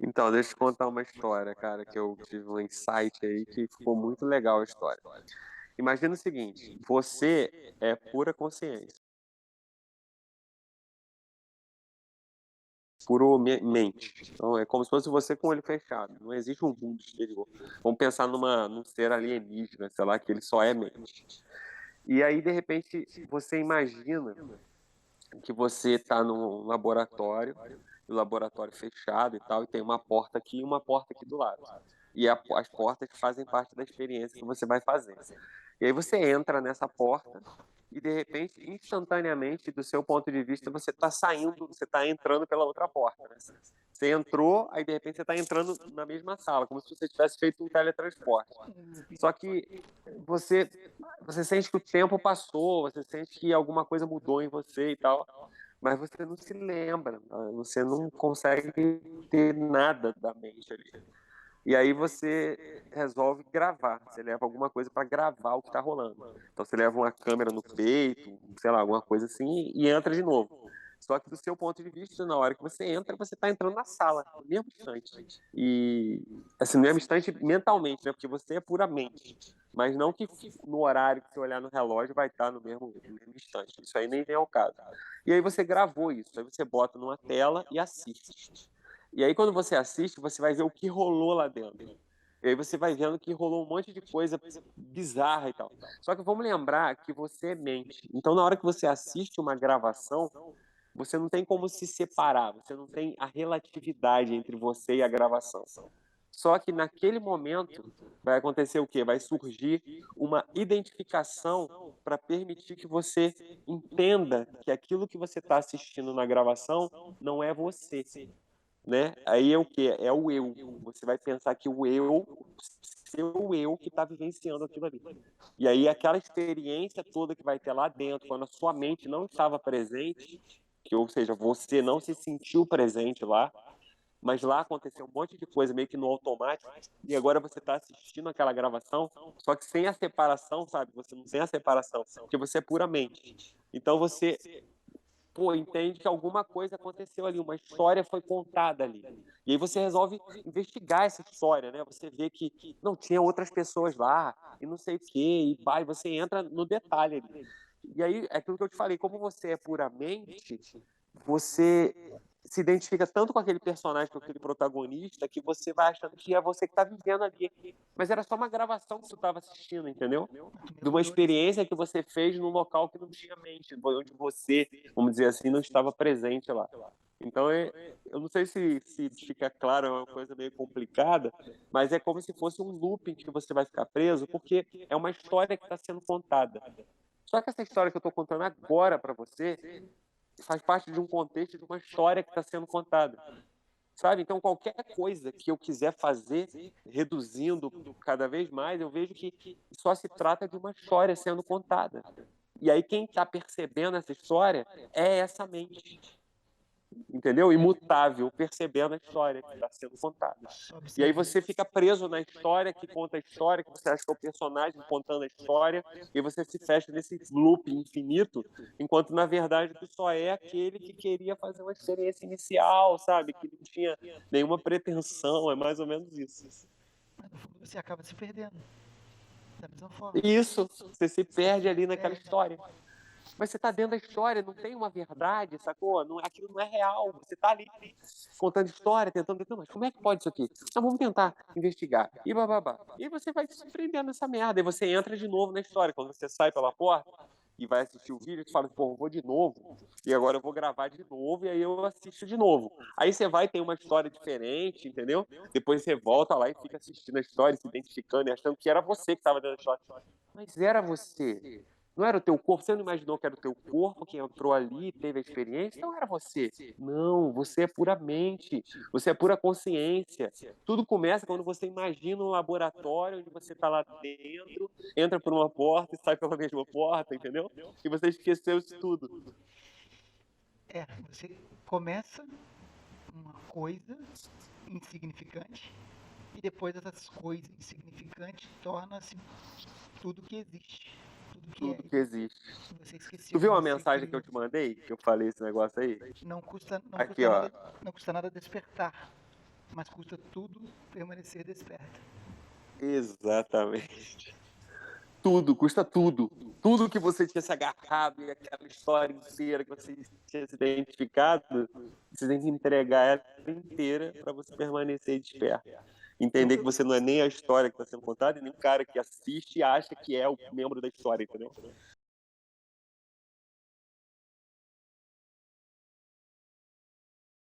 Então, deixa eu te contar uma história, cara, que eu tive um insight aí que ficou muito legal a história. Imagina o seguinte, você é pura consciência, mente. Então, é como se fosse você com o olho fechado. Não existe um mundo exterior. Vamos pensar num ser alienígena, sei lá, que ele só é mente. E aí, de repente, você imagina que você está num laboratório, o laboratório fechado e tal, e tem uma porta aqui e uma porta aqui do lado. E as portas fazem parte da experiência que você vai fazer. E aí você entra nessa porta e, de repente, instantaneamente, do seu ponto de vista, você está saindo, você está entrando pela outra porta, né? Você entrou, aí de repente você está entrando na mesma sala, como se você tivesse feito um teletransporte. Só que você, você sente que o tempo passou, você sente que alguma coisa mudou em você e tal, mas você não se lembra, você não consegue ter nada da mente ali. E aí você resolve gravar, você leva alguma coisa para gravar o que está rolando. Então você leva uma câmera no peito, sei lá, alguma coisa assim, e entra de novo. Só que do seu ponto de vista, na hora que você entra, você está entrando na sala, no mesmo instante. E, assim, no mesmo instante mentalmente, né? Porque você é pura mente. Mas não que no horário que você olhar no relógio vai estar no mesmo instante. Isso aí nem vem ao caso. E aí você gravou isso, aí você bota numa tela e assiste. E aí, quando você assiste, você vai ver o que rolou lá dentro. E aí você vai vendo que rolou um monte de coisa bizarra e tal. Só que vamos lembrar que você é mente. Então, na hora que você assiste uma gravação, você não tem como se separar, você não tem a relatividade entre você e a gravação. Só que naquele momento vai acontecer o quê? Vai surgir uma identificação para permitir que você entenda que aquilo que você está assistindo na gravação não é você, né? Aí é o que? É o eu. Você vai pensar que o eu, seu eu que está vivenciando aquilo ali. E aí aquela experiência toda que vai ter lá dentro, quando a sua mente não estava presente, que ou seja, você não se sentiu presente lá, mas lá aconteceu um monte de coisa meio que no automático, e agora você está assistindo aquela gravação, só que sem a separação, sabe? Você não tem a separação, porque você é puramente. Então você entende que alguma coisa aconteceu ali, uma história foi contada ali. E aí você resolve investigar essa história, né? Você vê que não tinha outras pessoas lá, e não sei o quê, e vai, você entra no detalhe ali. E aí, é aquilo que eu te falei, como você é puramente, você se identifica tanto com aquele personagem, com aquele protagonista, que você vai achando que é você que está vivendo ali. Mas era só uma gravação que tu estava assistindo, entendeu? De uma experiência que você fez num local que não tinha mente, onde você, vamos dizer assim, não estava presente lá. Então, eu não sei se fica claro, é uma coisa meio complicada, mas é como se fosse um looping que você vai ficar preso, porque é uma história que está sendo contada. Só que essa história que eu estou contando agora para você faz parte de um contexto de uma história que está sendo contada. Sabe? Então, qualquer coisa que eu quiser fazer, reduzindo cada vez mais, eu vejo que só se trata de uma história sendo contada. E aí, quem está percebendo essa história é essa mente, entendeu? Imutável, percebendo a história que está sendo contada. Só E aí observando. você fica preso na história que conta a história, que você acha que é o personagem contando a história, e você se fecha nesse loop infinito, enquanto na verdade tu só é aquele que queria fazer uma experiência inicial, sabe? Que não tinha nenhuma pretensão, é mais ou menos isso. Mas no fundo você acaba se perdendo. Da mesma forma. Isso, você se perde ali naquela É, história. Mas você está dentro da história, não tem uma verdade, sacou? Não, aquilo não é real. Você está ali contando história, tentando. Não, mas como é que pode isso aqui? Então vamos tentar investigar. E bababá. E você vai se prendendo nessa merda. E você entra de novo na história. Quando você sai pela porta e vai assistir o vídeo, você fala, pô, eu vou de novo. E agora eu vou gravar de novo. E aí eu assisto de novo. Aí você vai ter uma história diferente, entendeu? Depois você volta lá e fica assistindo a história, se identificando e achando que era você que estava dentro da história. Mas era você. Não era o teu corpo, você não imaginou que era o teu corpo que entrou ali, teve a experiência? Não era você. Não, você é puramente, você é pura consciência. Tudo começa quando você imagina um laboratório onde você está lá dentro, entra por uma porta e sai pela mesma porta, entendeu? E você esqueceu isso tudo. você começa uma coisa insignificante e depois essas coisas insignificantes torna-se tudo que existe, tudo que é. Tudo que existe. Você esqueceu Tu que viu uma você mensagem que eu criou. te mandei? Que eu falei esse negócio aí? Não custa, não Aqui, custa ó. nada, não custa nada despertar. mas custa tudo permanecer desperta. Exatamente. Tudo, custa tudo. Tudo que você tinha se agarrado e aquela história inteira que você tinha se identificado, você tem que entregar ela inteira para você permanecer desperto. Eu, Entender que eu, você não é nem a história que está sendo contada, e nem o cara que assiste e acha que é o membro da história, entendeu?